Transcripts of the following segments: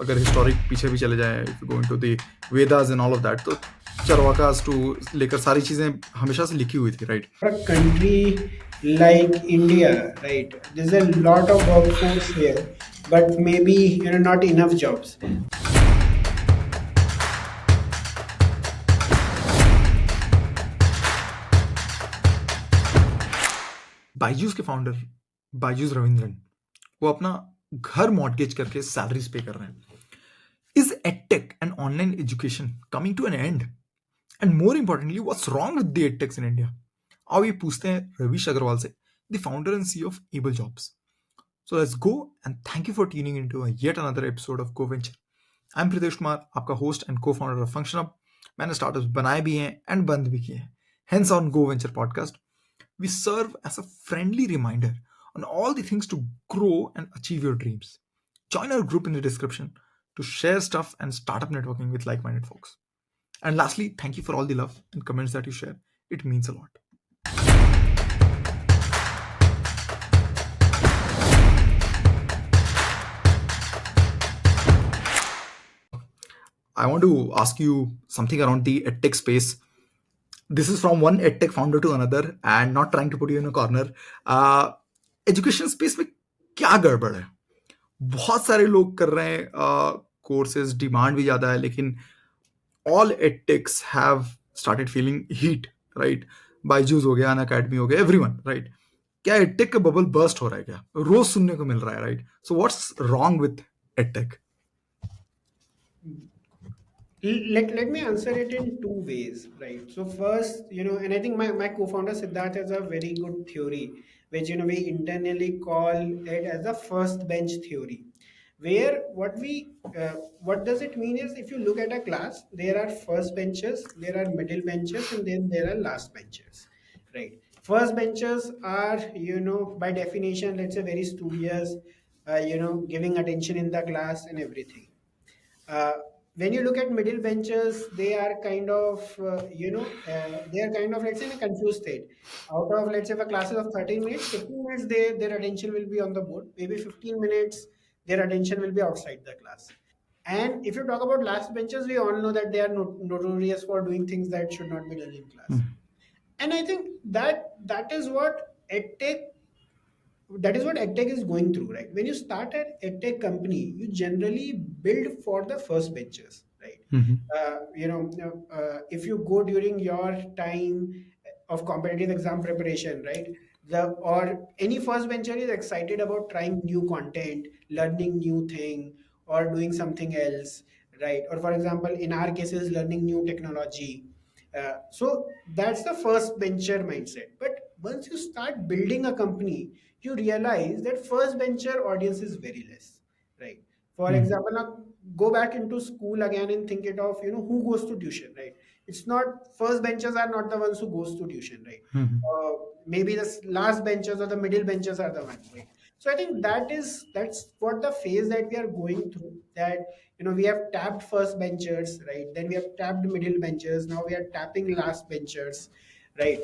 अगर हिस्टोरिक पीछे भी चले जाएं, if you go into the Vedas and all of that, तो चरवाकास टू लेकर सारी चीजें हमेशा से लिखी हुई थी, right? A country like India, right? There's a lot of workforce here, but maybe not enough jobs. Byju's के फाउंडर बायजूस रविंद्रन, वो अपना घर मॉर्गेज करके सैलरीज पे कर रहे हैं. Is EdTech and online education coming to an end? And more importantly, what's wrong with the EdTechs in India? आओ ये पूछते हैं रविश अग्रवाल से, the founder and CEO of AbleJobs. So let's go, and thank you for tuning into yet another episode of GoVenture. I'm Pritesh Kumar, आपका host and co-founder of FunctionUp. मैंने startups बनाए भी हैं and बंद भी किए हैं. Hence on GoVenture podcast, we serve as a friendly reminder on all the things to grow and achieve your dreams. Join our group in the description to share stuff and startup networking with like-minded folks. And lastly, thank you for all the love and comments that you share. It means a lot. I want to ask you something around the edtech space. This is from one edtech founder to another, and not trying to put you in a corner. Education space में क्या गड़बड़ है? बहुत सारे लोग कर रहे हैं कोर्सेज, डिमांड भी ज़्यादा है, लेकिन all edtechs have started feeling heat, right? Byju's हो गया, अन अकेडमी हो गया, एवरीवन, राइट? क्या edtech का बबल बर्स्ट हो रहा है? क्या रोज सुनने को मिल रहा है, right? So what's wrong with edtech? Let me answer it in two ways, right? So first, and I think my co-founder Siddharth has a very good theory, which we internally call it as the first bench theory, where what does it mean is, if you look at a class, there are first benches, there are middle benches, and then there are last benches, right? First benches are, by definition, let's say very studious, giving attention in the class and everything. uh, when you look at middle benchers, they are kind of, they are kind of, let's say, in a confused state. Out of, let's say, if a class is of 13 minutes, 15 minutes, their attention will be on the board. Maybe 15 minutes, their attention will be outside the class. And if you talk about last benchers, we all know that they are notorious for doing things that should not be done in class. And I think that is what edtech EdTech is going through, right? When you start an EdTech company, you generally build for the first benches, right? If you go during your time of competitive exam preparation, right? Or any first bencher is excited about trying new content, learning new thing, or doing something else, right? Or for example, in our cases, learning new technology. So that's the first bencher mindset. But once you start building a company, you realize that first bencher audience is very less, right? For example, now go back into school again and think it of, who goes to tuition, right? It's not, first benchers are not the ones who goes to tuition, right? Maybe the last benchers or the middle benchers are the ones, right? So I think that's what the phase that we are going through. That we have tapped first benchers, right? Then we have tapped middle benchers. Now we are tapping last benchers, right?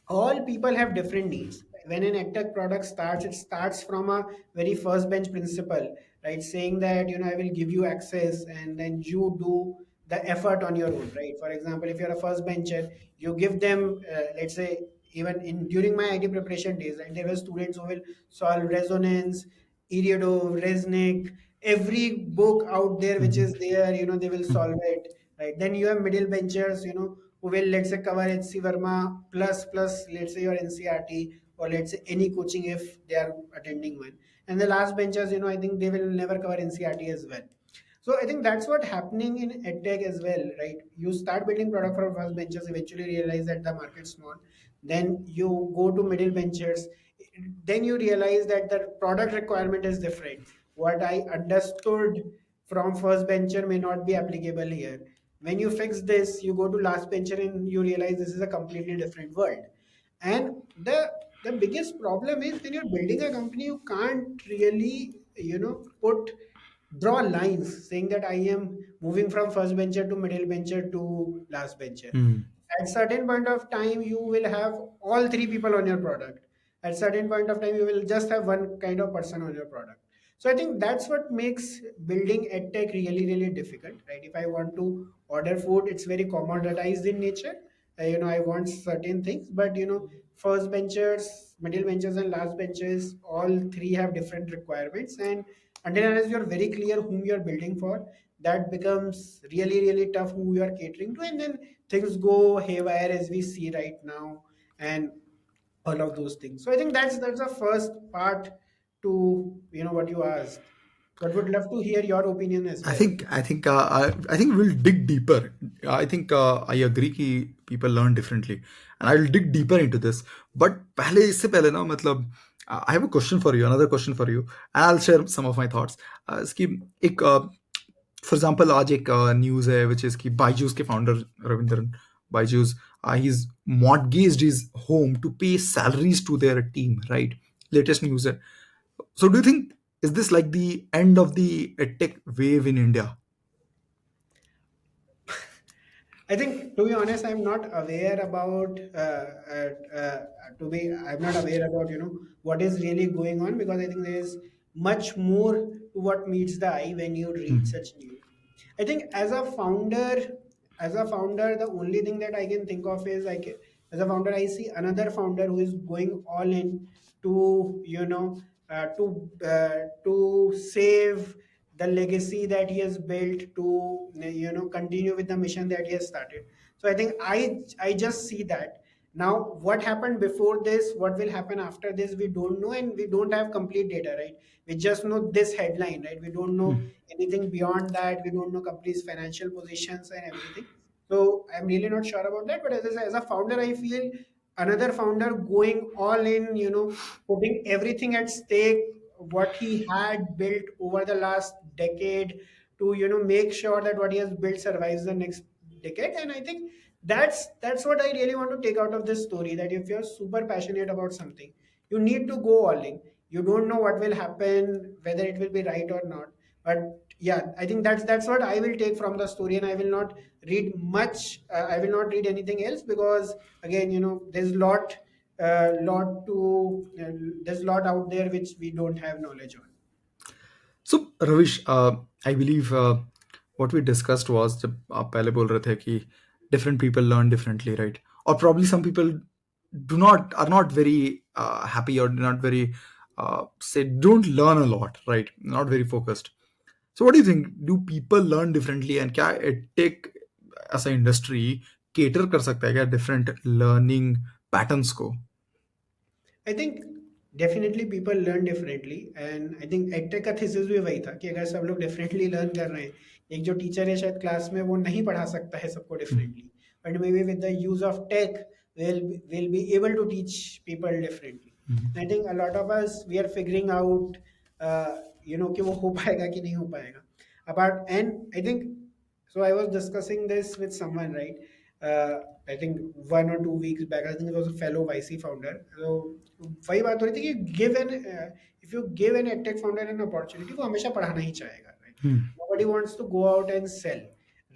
All people have different needs. When an edtech product starts, it starts from a very first bench principle, right? Saying that, I will give you access and then you do the effort on your own, right? For example, if you're a first bencher, you give them, let's say, even in during my IT preparation days, right, there were students who will solve Resonance, Irido, Resnick, every book out there which is there, they will solve it, right? Then you have middle benchers, who will, let's say, cover HC Verma plus let's say your NCRT, or let's say any coaching if they are attending one. And the last benchers, I think they will never cover NCRT as well. So I think that's what happening in edtech as well, right? You start building product for first benchers, eventually realize that the market's small. Then you go to middle benchers. Then you realize that the product requirement is different. What I understood from first bencher may not be applicable here. When you fix this, you go to last bencher and you realize this is a completely different world. And the biggest problem is, when you're building a company, you can't really, put draw lines saying that I am moving from first bencher to middle bencher to last bencher. At certain point of time, you will have all three people on your product. At certain point of time, you will just have one kind of person on your product. So I think that's what makes building edtech really, really difficult, right? If I want to order food, it's very commoditized in nature. I want certain things, but first benchers, middle benchers, and last benches, all three have different requirements. And until unless you're very clear whom you're building for, that becomes really, really tough who you're catering to. And then things go haywire as we see right now. And all of those things. So I think that's the first part to what you asked. But would love to hear your opinion as well. I think we'll dig deeper. I think I agree कि people learn differently, and I'll dig deeper into this. But पहले इससे पहले ना मतलब I have a question for you, another question for you, and I'll share some of my thoughts. इसकी एक for example आज एक news है which is कि बायजूस के founder Ravindran Byju's he's mortgaged his home to pay salaries to their team, right? Latest news है. So do you think is this like the end of the tech wave in India? I think, to be honest, I'm not aware about I'm not aware about what is really going on, because I think there is much more to what meets the eye when you read Mhm. such news. I think as a founder, the only thing that I can think of is like, as a founder, I see another founder who is going all in to to save the legacy that he has built, to continue with the mission that he has started. So I think I just see that. Now what happened before this, what will happen after this, we don't know, and we don't have complete data, right? We just know this headline, right? We don't know anything beyond that. We don't know company's financial positions and everything. So I'm really not sure about that. But as a founder, I feel another founder going all in, putting everything at stake, what he had built over the last decade, to make sure that what he has built survives the next decade. And I think that's what I really want to take out of this story, that if you're super passionate about something, you need to go all in. You don't know what will happen, whether it will be right or not. But yeah, I think that's what I will take from the story, and I will not read much. I will not read anything else, because again, there's there's lot out there which we don't have knowledge on. So Ravish, I believe what we discussed was जब आप पहले बोल रहे थे कि different people learn differently, right? Or probably some people are not very happy or not very say don't learn a lot, right? Not very focused. So what do you think? Do people learn differently, and क्या tech as an industry cater कर सकता है क्या different learning patterns को? I think definitely people learn differently, and I think edtech का thesis भी वही था कि अगर सब लोग डिफरेंटली लर्न कर रहे हैं, एक जो टीचर है शायद क्लास में वो नहीं पढ़ा सकता है सबको differently, but maybe with the use of tech we'll be able to teach people differently. And I think a lot of us, we are figuring out कि वो हो पाएगा कि नहीं हो पाएगा. Apart, and I think, so I was discussing this with someone, right? Uh, I think 1 or 2 weeks back. I think it was a fellow YC founder. So वही बात हो रही थी कि if you give an edtech founder an opportunity, वो हमेशा पढ़ाना ही चाहेगा, right? Nobody wants to go out and sell,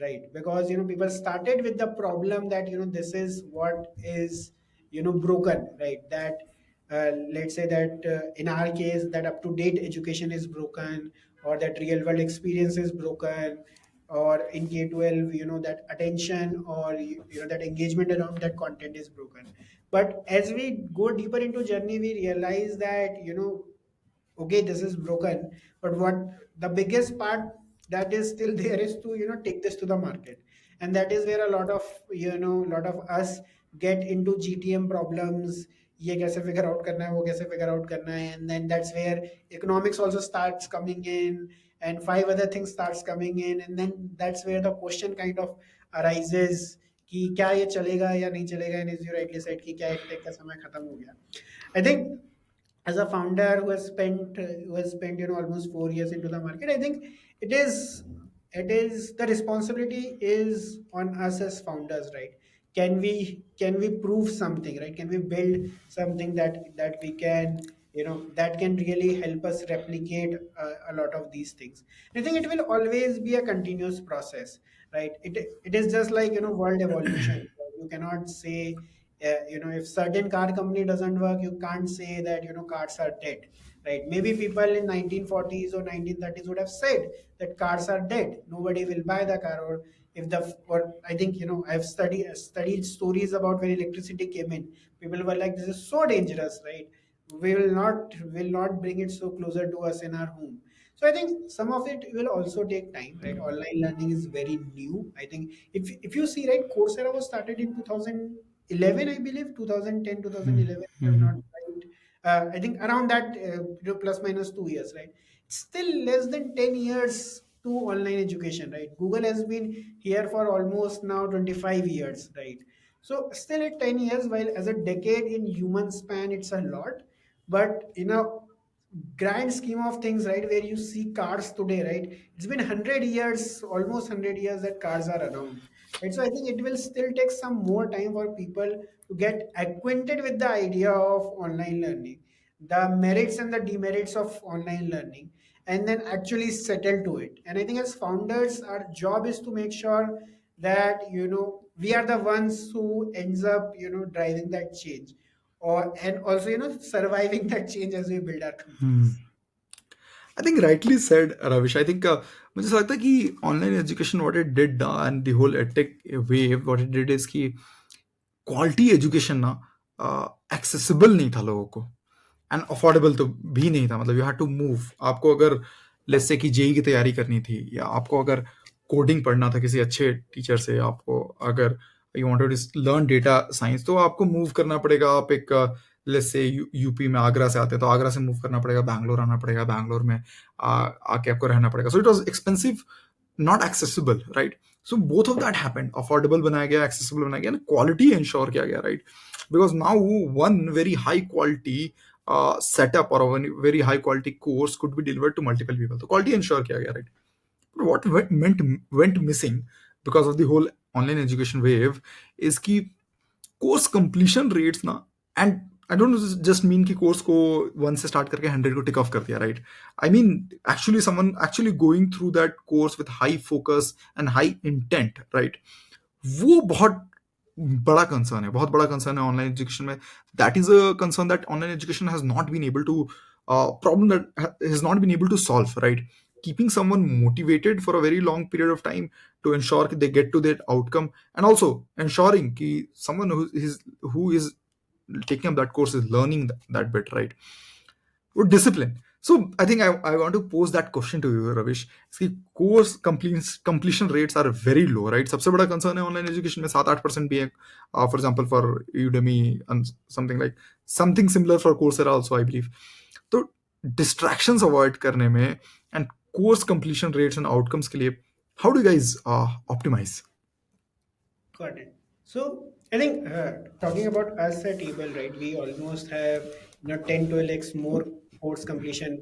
right? Because people started with the problem that this is what is broken, right? That let's say that in our case, that up to date education is broken, or that real world experience is broken, or in K-12 that attention, or that engagement around that content is broken. But as we go deeper into journey, we realize that okay, this is broken, but what the biggest part that is still there is to take this to the market. And that is where a lot of lot of us get into GTM problems. ये कैसे figure out करना है, वो कैसे figure out करना है, and then that's where economics also starts coming in, and five other things starts coming in, and then that's where the question kind of arises कि क्या ये चलेगा या नहीं चलेगा, and as you rightly said कि क्या tech का समय खत्म हो गया. I think as a founder who has spent almost 4 years into the market, I think it is the responsibility is on us as founders, right? Can we prove something, right? Can we build something that we can that can really help us replicate a lot of these things. I think it will always be a continuous process, right? It is just like world evolution. You cannot say if certain car company doesn't work, you can't say that cars are dead, right? Maybe people in 1940s or 1930s would have said that cars are dead, nobody will buy the car. Or if the or I think, I've studied stories about when electricity came in, people were like, this is so dangerous, right? We will not bring it so closer to us in our home. So I think some of it will also take time, right? Online learning is very new. I think if you see, right, Coursera was started in 2011, I believe, 2010, Hmm. 2011, if I'm not Hmm. right. I think around that, plus minus 2 years, right? It's still less than 10 years to online education, right? Google has been here for almost now 25 years, right? So still at 10 years, while as a decade in human span, it's a lot. But grand scheme of things, right, where you see cars today, right? It's been 100 years, almost 100 years that cars are around. Right? So I think it will still take some more time for people to get acquainted with the idea of online learning, the merits and the demerits of online learning, and then actually settle to it. And I think as founders, our job is to make sure that we are the ones who ends up driving that change, or and also surviving that change as we build our Hmm. companies. I think rightly said, Ravish. I think मुझे ऐसा लगता है कि online education what it did and the whole edtech wave what it did is कि quality education ना accessible नहीं था लोगों को एंड अफोर्डेबल तो भी नहीं था. मतलब यू हैड टू मूव. आपको अगर लेट्स से कि जेई की तैयारी करनी थी, या आपको अगर कोडिंग पढ़ना था किसी अच्छे टीचर से, आपको अगर you wanted to learn data science, तो आपको मूव करना पड़ेगा. आप एक लेट्स से यूपी में आगरा से आते हैं तो आगरा से मूव करना पड़ेगा, बैंगलोर आना पड़ेगा, बैंगलोर में आके आपको रहना पड़ेगा. So it was expensive, not accessible, right? So both of that happened. Affordable बनाया गया, एक्सेसिबल बनाया गया, क्वालिटी इंश्योर किया गया, right? Because now one very high quality setup or a very high quality course could be delivered to multiple people. So quality ensure किया गया, right? But what went missing because of the whole online education wave is कि course completion rates ना. And I don't just mean कि course को 1 से start करके 100 को टिक off कर दिया, right? I mean actually someone actually going through that course with high focus and high intent, right? वो बहुत बड़ा कंसर्न है, बहुत बड़ा कंसर्न है ऑनलाइन एजुकेशन में. That is a concern that online education has not been able to problem that has not been able to solve, right? Keeping someone motivated for a very long period of time to ensure that they get to that outcome, and also ensuring कि someone who is taking up that course is learning that bit, right? Or discipline. So I think I want to pose that question to you, Ravish. इसकी course completion rates are very low, right? सबसे बड़ा concern है online education में 7-8% भी है. For example, for Udemy and something like something similar for Coursera also, I believe. तो distractions avoid करने में and course completion rates and outcomes के लिए, how do you guys optimize? Got it. So I think, talking about us at Able, right, we almost have 10 to x more course completion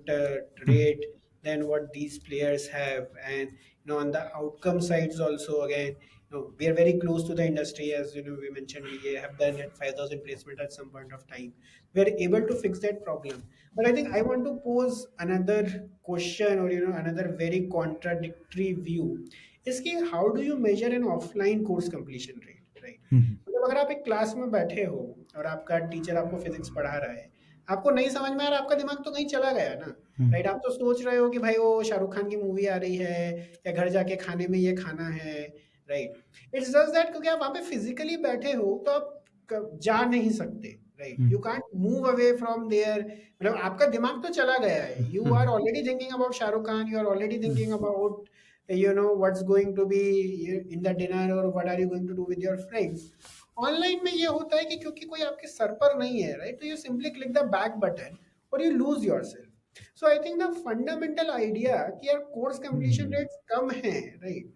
rate than what these players have. And on the outcome sides also, again, we are very close to the industry. As we mentioned, we have done at 5,000 placement at some point of time. We are able to fix that problem. But I think I want to pose another question, or another very contradictory view, इसकी how do you measure an offline course completion rate, right? Mhm. मतलब अगर आप एक class में बैठे हो और आपका टीचर आपको फिजिक्स पढ़ा रहा है, आपको नहीं समझ में आ रहा, आपका दिमाग तो कहीं चला गया ना, Mhm. राइट? आप तो सोच रहे हो कि भाई वो शाहरुख खान की मूवी आ रही है, या घर जाके खाने में ये खाना है, राइट? इट्स जस्ट दैट क्योंकि आप वहाँ पे फिजिकली बैठे हो तो आप जा नहीं सकते, right? You Mhm. Can't move away from there. मतलब आपका दिमाग तो चला गया है, you are Mhm. Already thinking about Shahrukh Khan, you are already thinking about what's going to be in the dinner, or what are you going to do with your friends. Online में ये होता है कि क्योंकि कोई आपके सर पर नहीं है, राइट, तो you simply click the back button और you lose yourself. So I think the fundamental idea कि यार कोर्स कंप्लीशन Mhm. रेट्स कम है, राइट,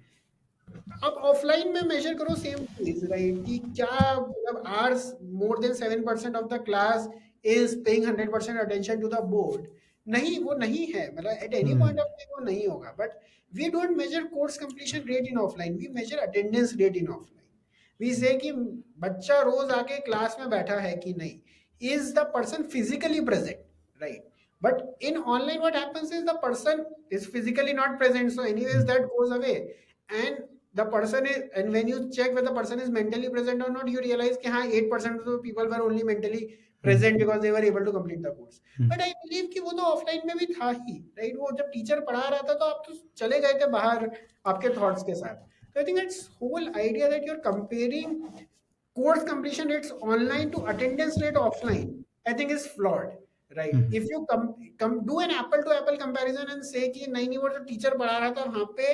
आप ऑफलाइन में मेजर करो सेम चीज, राइट, कि क्या मतलब are more than 7% of the class is paying 100% attention to the board. नहीं, वो नहीं है, मतलब at any point Mhm. Of time वो नहीं होगा. But we don't measure course completion rate in offline, we measure attendance rate in offline. We say कि बच्चा रोज आके क्लास में बैठा है कि नहीं, is the person physically present, right? But in online, what happens is the person is physically not present, so anyways that goes away. And the person is, and when you check whether the person is mentally present or not, you realize कि हाँ 8% of the people were only mentally present because they were able to complete the course. Hmm, but I believe कि वो तो offline में भी था ही, right? वो जब टीचर पढ़ा रहा था तो आप तो चले गए थे बाहर आपके थॉट्स के साथ. तो I think that's whole idea that you are comparing course completion rates online to attendance rate offline, I think is flawed, right? Hmm, If you do an apple to apple comparison and say कि नहीं नहीं वो जो teacher पढ़ा रहा था वहां पे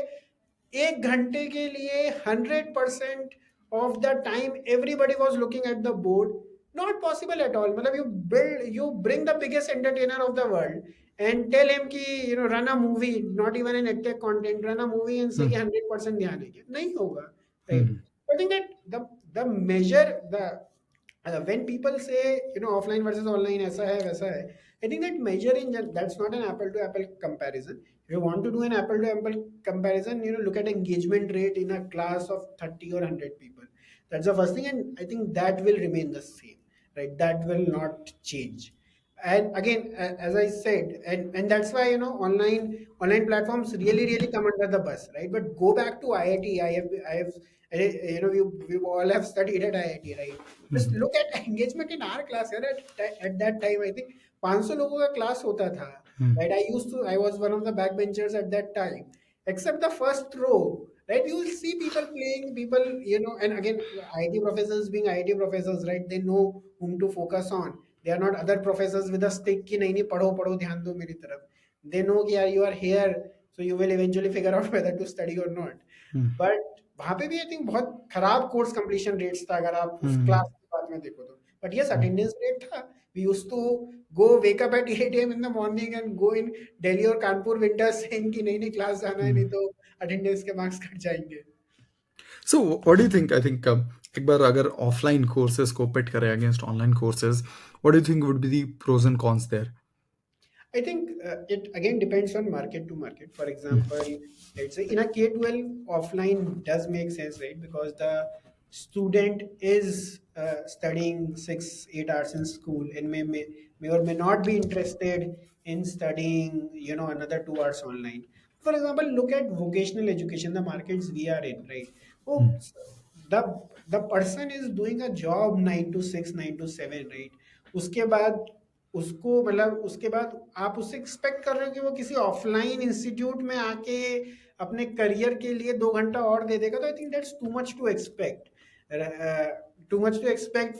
1 घंटे के लिए 100% of the time everybody was looking at the board, not possible at all. मतलब you bring the biggest entertainer of the world and tell him कि run a movie, not even an edtech content, run a movie and say कि हम्म, 100% ध्यान है क्या, नहीं होगा, right? Hmm, I think that the measure the when people say offline versus online ऐसा है वैसा है, I think that measure that's not an apple to apple comparison. If you want to do an apple to apple comparison, look at engagement rate in a class of 30 or 100 people. That's the first thing, and I think that will remain the same, right? That will not change. And again, as I said, and that's why online platforms really come under the bus, right? But go back to IIT. We all have studied at IIT, right? Just hmm, look at engagement in our class. At that time, I think 500 लोगों का class होता था, हम्म, right? I was one of the backbenchers at that time, except the first row, right? You will see people playing, people, and again, IIT professors being IIT professors, right? They know whom to focus on. They are not other professors with a stick कि नहीं नहीं पढ़ो पढ़ो ध्यान दो मेरी तरफ. They know कि यार you are here, so you will eventually figure out whether to study or not. Hmm, But वहाँ पे भी आई थिंक बहुत खराब कोर्स कंप्लीशन रेट्स था अगर आप उस हम्म, क्लास के बाद में देखो तो. But yes, hmm, attendance rate था. We used to go wake up at 8 a.m. in the morning and go in Delhi और कानपुर विंटर्स saying कि नहीं नहीं क्लास जाना है नहीं हम्म. तो अटेंडेंस के मार्क्स कट जाएंगे. So what do you think? I think एक बार अगर ऑफलाइन कोर्सेज को पिट करें against online courses, what do you think would be the pros and cons there? I think it again depends on market to market. For Hmm, example, let's say in a K-12, offline does make sense, right? Because the student is studying 6-8 hours in school and may or may not be interested in studying, another 2 hours online. For example, look at vocational education, the markets we are in, right? hmm, Oh, the person is doing a job 9 to 6, 9 to 7, right? उसके बाद उसको मतलब उसके बाद आप उससे expect कर रहे हो कि वो किसी ऑफलाइन इंस्टीट्यूट में आके अपने करियर के लिए 2 घंटा और दे देगा, तो I think that's too much to expect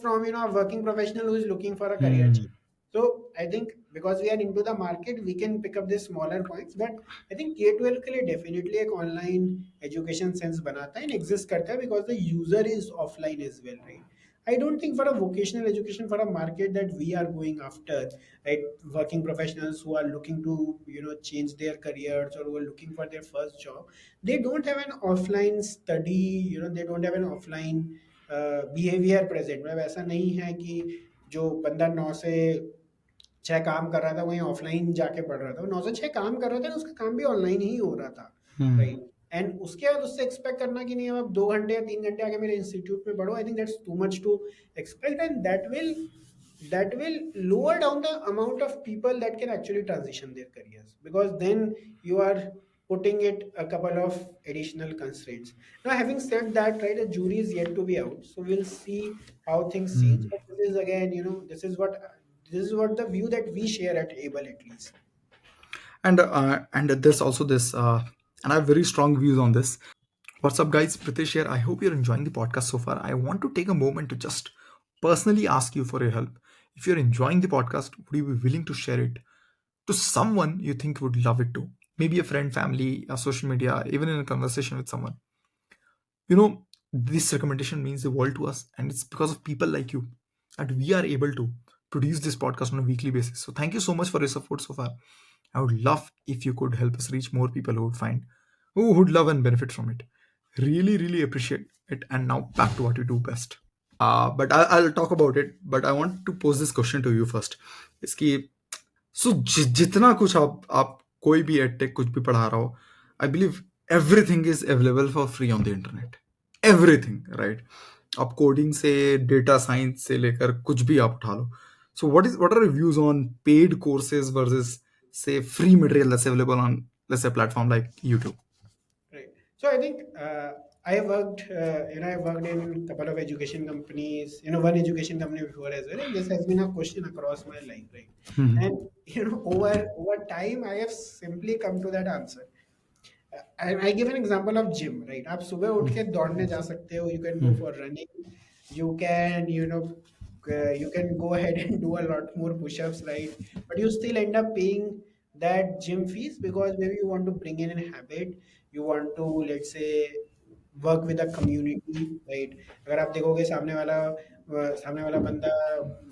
from working professional who is looking for a career hmm, change. So I think because we are into the market, we can pick up these smaller points. But I think K-12 के लिए definitely एक online education sense बनाता है and exist करता है because the user is offline as well, right? I don't think for a vocational education for a market that we are going after, right? Working professionals who are looking to change their careers or who are looking for their first job, they don't have an offline study. They don't have an offline behavior present. मतलब ऐसा नहीं है कि जो बंदा 9 से 6 काम कर रहा था वहीं ऑफलाइन जाके पढ़ रहा था. वो 9 से 6 काम कर रहा था, उसका काम भी ऑनलाइन ही हो रहा था, hmm, राइट? एंड उसके बाद उससे एक्सपेक्ट करना कि नहीं अब आप 2 घंटे या 3 घंटे आके मेरे इंस्टीट्यूट में पढ़ो, I think that's too much to expect. And that will lower down the amount of people that can actually transition their careers, because then you are putting it a couple of additional constraints. Now having said that, right, the jury is yet to be out, so we'll see how things change. hmm. But this is again, this is what the view that we share at Able, at least. And there's also this, and I have very strong views on this. What's up, guys? Pritesh here. I hope you're enjoying the podcast so far. I want to take a moment to just personally ask you for your help. If you're enjoying the podcast, would you be willing to share it to someone you think would love it too? Maybe a friend, family, a social media, even in a conversation with someone. You know, this recommendation means the world to us, and it's because of people like you that we are able to produce this podcast on a weekly basis. So, thank you so much for your support so far. I would love if you could help us reach more people who would love and benefit from it. Really appreciate it. And now back to what you do best. But I'll talk about it. But I want to pose this question to you first. इसकी सो जितना कुछ आप कोई भी edtech कुछ भी पढ़ा रहा हो, I believe everything is available for free on the internet. Everything, right? आप कोडिंग से डेटा साइंस से लेकर कुछ भी आप उठा लो. So what are views on paid courses versus say free material that's available on, let's say, a platform like YouTube? Right. So I think I worked in a couple of education companies, one education company before as well, and this has been a question across my life, right? Mhm. And over time, I have simply come to that answer. I give an example of gym, right? आप सुबह उठ के दौड़ने जा सकते हो, you can go for running, you can, you can go ahead and do a lot more push-ups, right? But you still end up paying that gym fees because maybe you want to bring in a habit, you want to, let's say, work with a community, right? अगर आप देखोगे सामने वाला बंदा,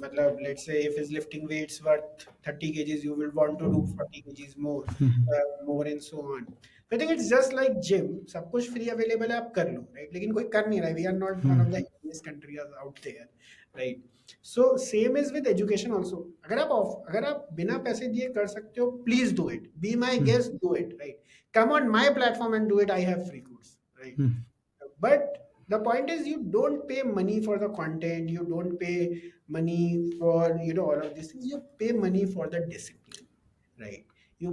मतलब let's say if is lifting weights worth 30 kgs, you will want to do 40 kgs more and so on. I think it's just like gym, सब कुछ free available है, आप कर लो, राइट? लेकिन कोई कर नहीं रहा है, we are not one of the healthiest countries out there, right? So same is with education also. अगर आप बिना पैसे दिए कर सकते हो, please do it, be my guest, do it, right? Come on my platform and do it, I have free course, right? But the point is, you don't pay money for the content, you don't pay money for all of these things, you pay money for the discipline, right? You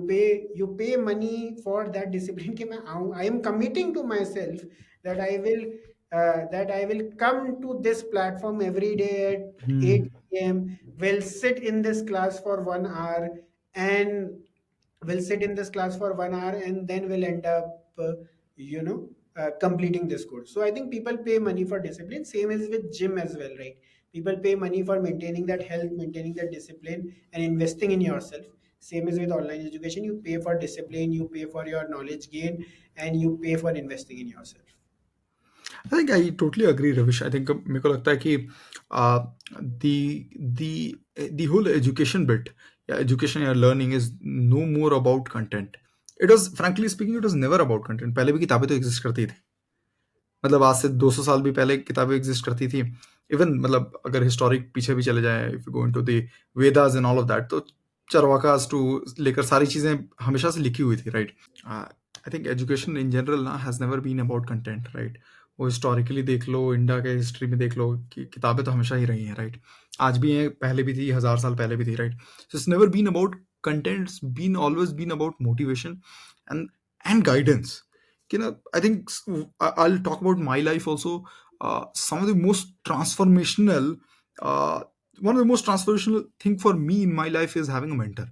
pay money for that discipline कि मैं आऊँ, I am committing to myself that I will come to this platform every day at 8 p.m., will sit in this class for 1 hour, and and then we'll end up completing this course. So I think people pay money for discipline. Same is with gym as well, right? People pay money for maintaining that health, maintaining that discipline, and investing in yourself. Same is with online education. You pay for discipline, you pay for your knowledge gain, and you pay for investing in yourself. I think I totally agree, Ravish. I think मेरे को लगता है कि uh, the whole education bit, yeah, education या learning is no more about content. It was, frankly speaking, it was never about content. पहले भी किताबें तो एग्जिस्ट करती थी, मतलब आज से 200 साल भी पहले किताबें एग्जिस्ट करती थी। इवन मतलब अगर हिस्टोरिक पीछे भी चले जाएं, if you go into the Vedas and all of that, तो चरवाकास टू लेकर सारी चीजें हमेशा से लिखी हुई थी, right? I think education in general ना has never been about content, right? वो हिस्टोरिकली देख लो, इंडिया के हिस्ट्री में देख लो कि किताबें तो हमेशा ही रही हैं, राइट? आज भी हैं, पहले भी थी, 1000 साल पहले भी थी, right? So it's never been about content, it's been always been about motivation and guidance. I think I'll talk about my life also. Some of the most transformational, uh, one of the most transformational thing for me in my life is having a mentor.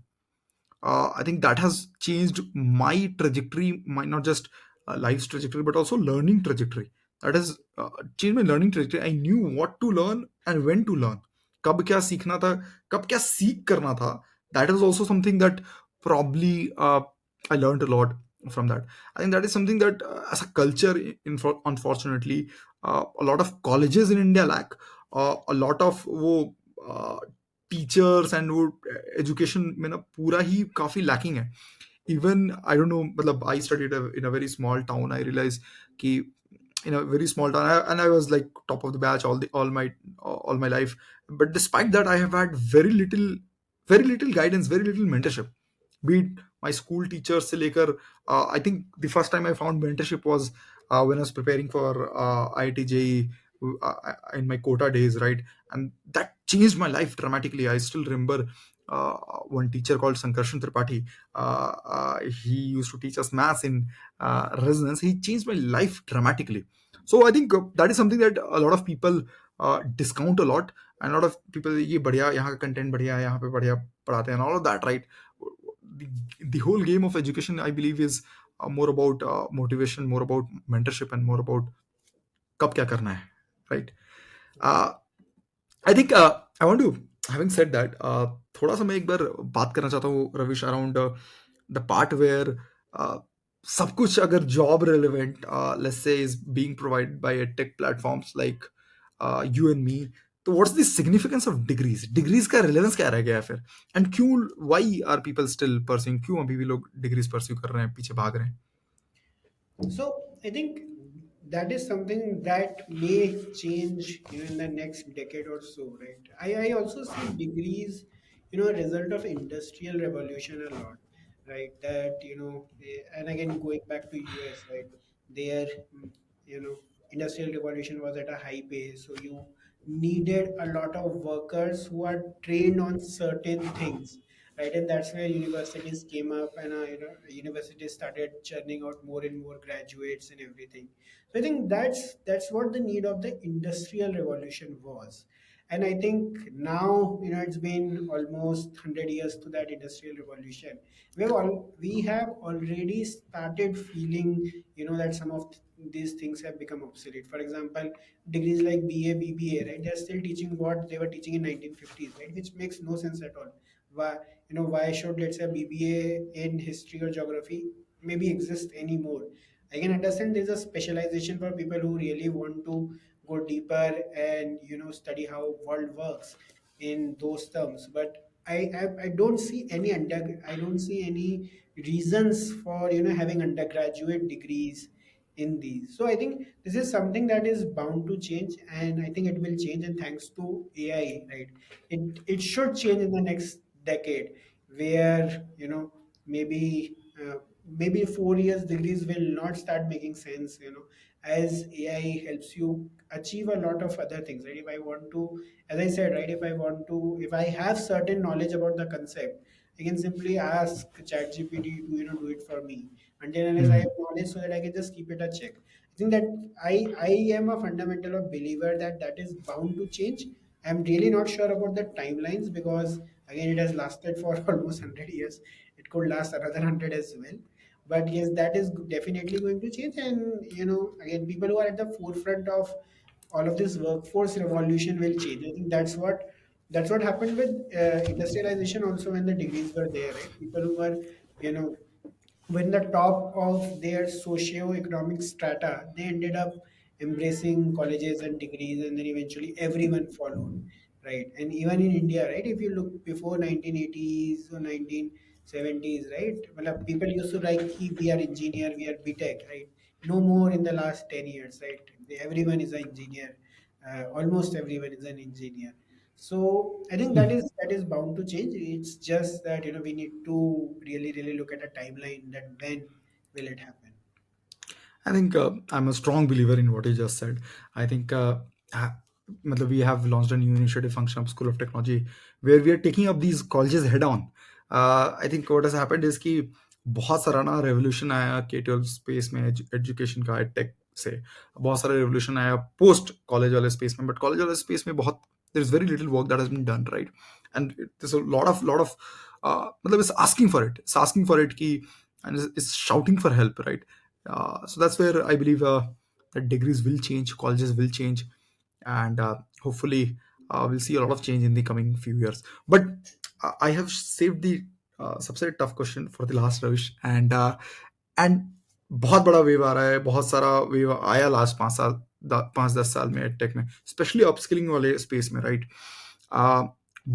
I think that has changed my trajectory, my not just life's trajectory, but also learning trajectory. That has changed my learning trajectory. I knew what to learn and when to learn. कब क्या सीखना था, कब क्या सीख करना था. That is also something that probably I learned a lot from that. I think that is something that, as a culture, unfortunately, a lot of colleges in India lack. A lot of वो teachers and वो education में ना पूरा ही काफी lacking है. Even I don't know, मतलब I studied in a very small town. I realise कि in a very small town, and I was like top of the batch all my life. But despite that, I have had very little guidance, very little mentorship. Be it my school teachers से लेकर, I think the first time I found mentorship was when I was preparing for IIT JEE, in my quota days, right? And that changed my life dramatically. I still remember one teacher called Sankarshan Tripathi. He used to teach us maths in resonance. He changed my life dramatically. So I think that is something that a lot of people discount a lot, and a lot of people, ये बढ़िया, यहाँ का content बढ़िया है, यहाँ पे बढ़िया पढ़ाते हैं, and all of that, right? The whole game of education, I believe, is more about motivation, more about mentorship, and more about कब क्या करना है, right? uh, I think I want to, having said that, थोड़ा सा मैं एक बार बात करना चाहता हूँ, Ravish, around the part where सब कुछ अगर job relevant, let's say, is being provided by tech platforms like you and me. तो what's the significance of degrees का रिलेवेंस क्या रह गया है फिर? एंड क्यों, why are people still pursuing, क्यों अभी भी लोग डिग्रीज परस्यू कर रहे हैं, पीछे भाग रहे हैं? So I think that is something that may change in the next decade or so, right? I also see degrees, a result of industrial revolution a lot, right? That and again going back to US, right? There, you know, industrial revolution was at a high pace, so you needed a lot of workers who are trained on certain things, right? And that's where universities came up, and universities started churning out more and more graduates and everything. So I think that's what the need of the industrial revolution was. And I think now, it's been almost 100 years to that industrial revolution. We have already started feeling, that some of these things have become obsolete. For example, degrees like BA, BBA, right? They're still teaching what they were teaching in 1950s, right? Which makes no sense at all. Why should, let's say, a BBA in history or geography maybe exist anymore? I can understand there's a specialization for people who really want to go deeper and study how world works in those terms. But I don't see any I don't see any reasons for having undergraduate degrees in these. So I think this is something that is bound to change, and I think it will change. And thanks to AI, right? It should change in the next decade, where maybe 4 years degrees will not start making sense, as AI helps you achieve a lot of other things, right? If I want to, as I said, right, if I have certain knowledge about the concept, I can simply ask ChatGPT to do it for me, until unless I Hmm. have knowledge, so that I can just keep it a check. I think that I am a fundamental of believer that that is bound to change. I'm really not sure about the timelines, because again, it has lasted for almost 100 years. It could last another 100 as well. But yes, that is definitely going to change. And again, people who are at the forefront of all of this workforce revolution will change. I think that's what happened with industrialization also, when the degrees were there, right? People who were you know when the top of their socio-economic strata, they ended up embracing colleges and degrees, and then eventually everyone followed, right? And even in India, right, if you look before 1980s or 1970s, right, well, people used to like, we are engineer, we are BTech, right? No more in the last 10 years, right? Everyone is an engineer. Almost everyone is an engineer. So I think that is bound to change. It's just that we need to really really look at a timeline, that when will it happen. I think I'm a strong believer in what you just said. I think ha- matlab we have launched a new initiative, Function Up School of Technology, where we are taking up these colleges head on. I think what has happened is कि बहुत सारा ना revolution आया K-12 space में education का take से बहुत सारा रेवोल्यूशन आया पोस्ट कॉलेज वाले स्पेस में बट कॉलेज वाले स्पेस में बहुत there is very little work that has been done, right? And there's a lot of matlab it's asking for it, कि and it's shouting for help, right? So that's where I believe that degrees will change, colleges will change, and hopefully we'll see a lot of change in the coming few years. But I have saved the सबसे tough question for the last, Ravish, and बहुत बड़ा wave आ रहा है, बहुत सारा wave आया last 5 साल 5-10 साल में एडटेक में, स्पेशली अपस्किलिंग वाले स्पेस में, right?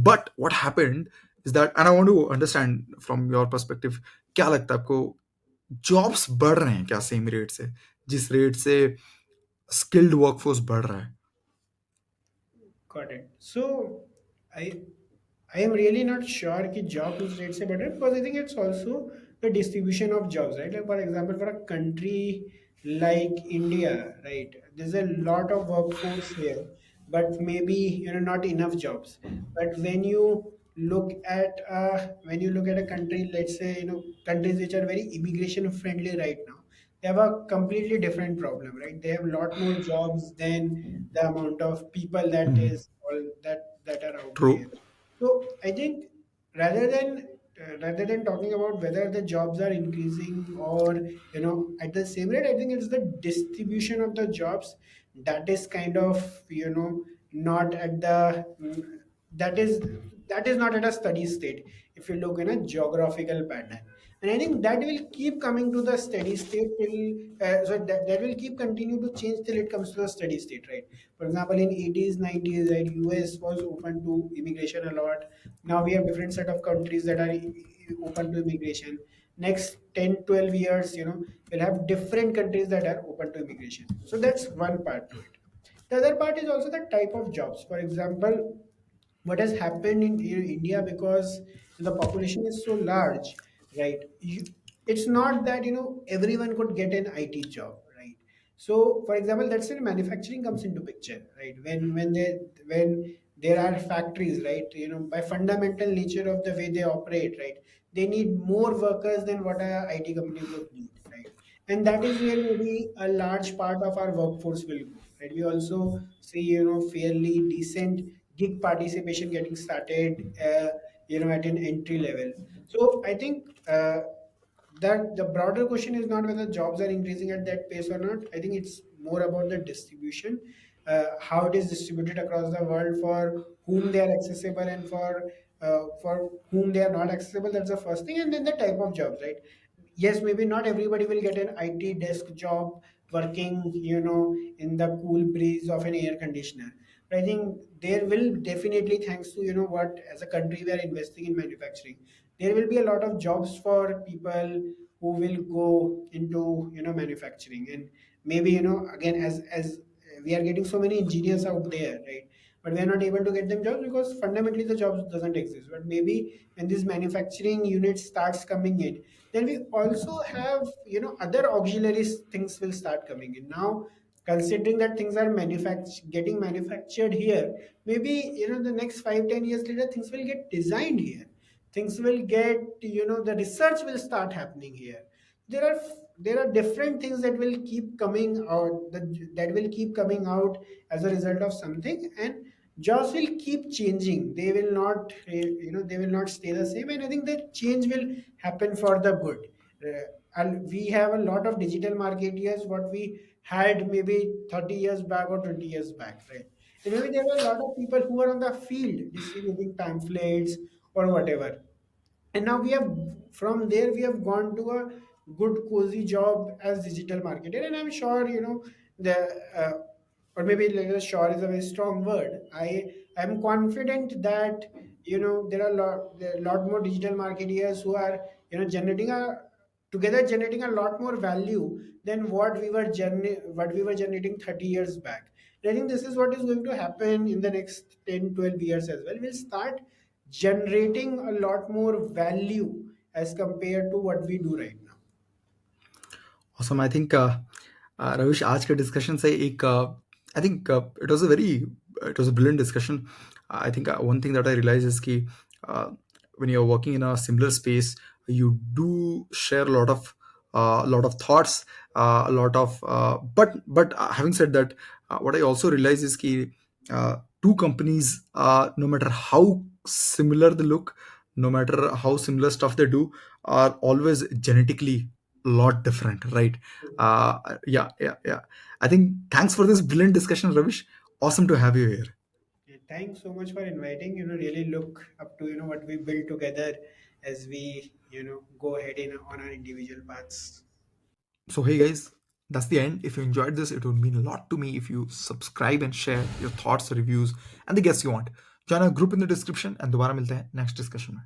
But what happened is that, and I want to understand from your perspective, क्या लगता है आपको, जॉब्स बढ़ रहे हैं क्या सेम रेट से, जिस रेट से स्किल्ड वर्कफोर्स बढ़ रहा है? Got it. So I I am really not sure कि job is rate से better, because I think it's also the distribution of jobs, right? Like for example, for a country like India, right, there's a lot of workforce here, but maybe not enough jobs. But when you look at a country, let's say countries which are very immigration friendly right now, they have a completely different problem, right? They have a lot more jobs than the amount of people that Hmm. is all that are out there. True. So I think, rather than rather than talking about whether the jobs are increasing or at the same rate, I think it's the distribution of the jobs that is kind of not at the that is not at a steady state, if you look in a geographical pattern. And I think that will keep coming to the steady state till that will keep continue to change till it comes to a steady state, right? For example, in 80s 90s, right, US was open to immigration a lot. Now we have different set of countries that are open to immigration. Next 10-12 years, we'll have different countries that are open to immigration. So that's one part to it. The other part is also the type of jobs. For example, what has happened in India, because the population is so large, right? It's not that everyone could get an IT job, right? So, for example, that's when manufacturing comes into picture, right? When there are factories, right? By fundamental nature of the way they operate, right, they need more workers than what a IT company would need, right? And that is where maybe a large part of our workforce will go, right? We also see, fairly decent gig participation getting started, at an entry level. So I think that the broader question is not whether jobs are increasing at that pace or not. I think it's more about the distribution, how it is distributed across the world, for whom they are accessible and for whom they are not accessible. That's the first thing, and then the type of jobs, right? Yes, maybe not everybody will get an IT desk job working, in the cool breeze of an air conditioner. But I think there will definitely, thanks to what as a country we are investing in manufacturing, there will be a lot of jobs for people who will go into manufacturing. And maybe again, as we are getting so many engineers out there, right, but we are not able to get them jobs because fundamentally the jobs doesn't exist. But maybe when these manufacturing units starts coming in, then we also have other auxiliary things will start coming in now. Considering that things are getting manufactured here, maybe the next 5-10 years later things will get designed here, things will get, the research will start happening here. There are different things that will keep coming out, that will keep coming out as a result of something. And jobs will keep changing, they will not they will not stay the same. And I think that change will happen for the good. And we have a lot of digital marketeers what we had maybe 30 years back or 20 years back, right? And maybe there were a lot of people who were on the field distributing pamphlets or whatever. And now we have, from there we have gone to a good cozy job as digital marketer. And I'm sure the or maybe like sure is a very strong word. I'm confident that there are a lot more digital marketeers who are generating a together generating a lot more value than what we were generating 30 years back. And I think this is what is going to happen in the next 10-12 years as well. We'll start generating a lot more value as compared to what we do right now. Awesome. I think रविश आज के discussion से एक I think it was a very it was a brilliant discussion. I think one thing that I realize is कि when you're working in a similar space, you do share a lot of thoughts, a lot of but having said that, what I also realize is कि two companies, no matter how similar they look, no matter how similar stuff they do, are always genetically lot different, right? Yeah. I think thanks for this brilliant discussion, Ravish. Awesome to have you here. Yeah, thanks so much for inviting. Really look up to what we build together as we go ahead in on our individual paths. So hey guys, that's the end. If you enjoyed this, it would mean a lot to me if you subscribe and share your thoughts, reviews, and the guests you want. Join our group in the description and दोबारा मिलते हैं next discussion में.